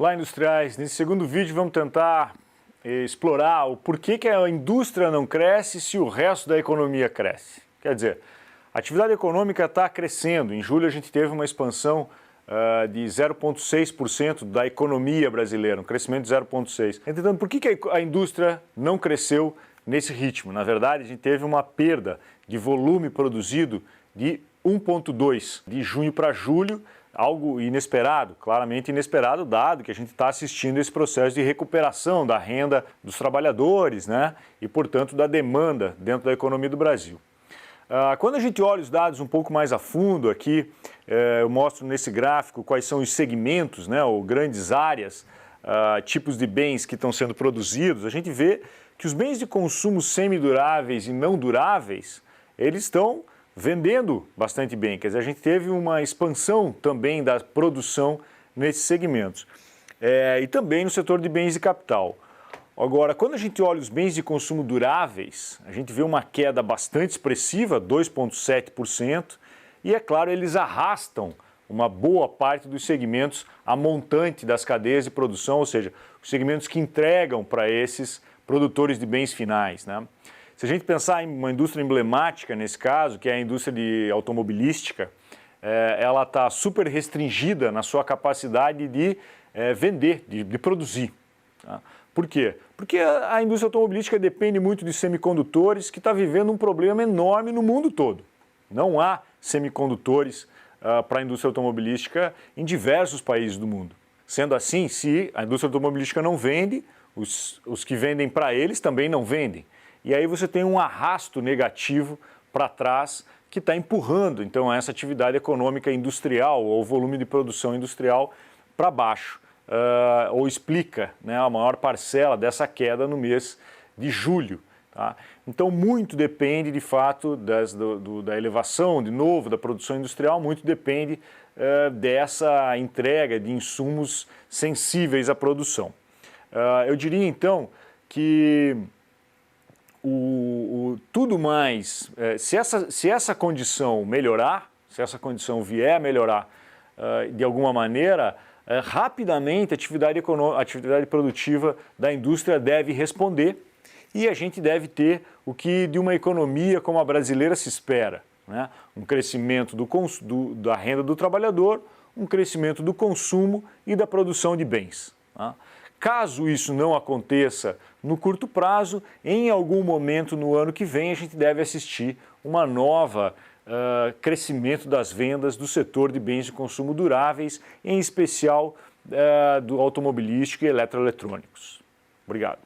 Olá, industriais! Nesse segundo vídeo vamos tentar explorar o porquê que a indústria não cresce se o resto da economia cresce. Quer dizer, a atividade econômica está crescendo. Em julho a gente teve uma expansão de 0,6% da economia brasileira, um crescimento de 0,6%. Entretanto, por que a indústria não cresceu nesse ritmo? Na verdade, a gente teve uma perda de volume produzido de 1,2% de junho para julho, algo inesperado, claramente inesperado, dado que a gente está assistindo esse processo de recuperação da renda dos trabalhadores, né? E, portanto, da demanda dentro da economia do Brasil. Quando a gente olha os dados um pouco mais a fundo aqui, eu mostro nesse gráfico quais são os segmentos, né, ou grandes áreas, tipos de bens que estão sendo produzidos, a gente vê que os bens de consumo semiduráveis e não duráveis, eles estão vendendo bastante bem. Quer dizer, a gente teve uma expansão também da produção nesses segmentos. E também no setor de bens de capital. Agora, quando a gente olha os bens de consumo duráveis, a gente vê uma queda bastante expressiva, 2,7%, e é claro, eles arrastam uma boa parte dos segmentos a montante das cadeias de produção, ou seja, os segmentos que entregam para esses produtores de bens finais, né? Se a gente pensar em uma indústria emblemática nesse caso, que é a indústria de automobilística, ela está super restringida na sua capacidade de vender, de produzir. Tá? Por quê? Porque a indústria automobilística depende muito de semicondutores, que está vivendo um problema enorme no mundo todo. Não há semicondutores para a indústria automobilística em diversos países do mundo. Sendo assim, se a indústria automobilística não vende, os que vendem para eles também não vendem. E aí você tem um arrasto negativo para trás que está empurrando, então, essa atividade econômica industrial ou volume de produção industrial para baixo. Ou explica, né, a maior parcela dessa queda no mês de julho. Tá? Então, muito depende, de fato, da elevação, de novo, da produção industrial, muito depende dessa entrega de insumos sensíveis à produção. Eu diria, então, que tudo mais, se essa condição melhorar, se essa condição vier a melhorar de alguma maneira, rapidamente a atividade produtiva da indústria deve responder e a gente deve ter o que de uma economia como a brasileira se espera, né? Um crescimento da renda do trabalhador, um crescimento do consumo e da produção de bens. Tá? Caso isso não aconteça no curto prazo, em algum momento no ano que vem a gente deve assistir uma nova crescimento das vendas do setor de bens de consumo duráveis, em especial do automobilístico e eletroeletrônicos. Obrigado.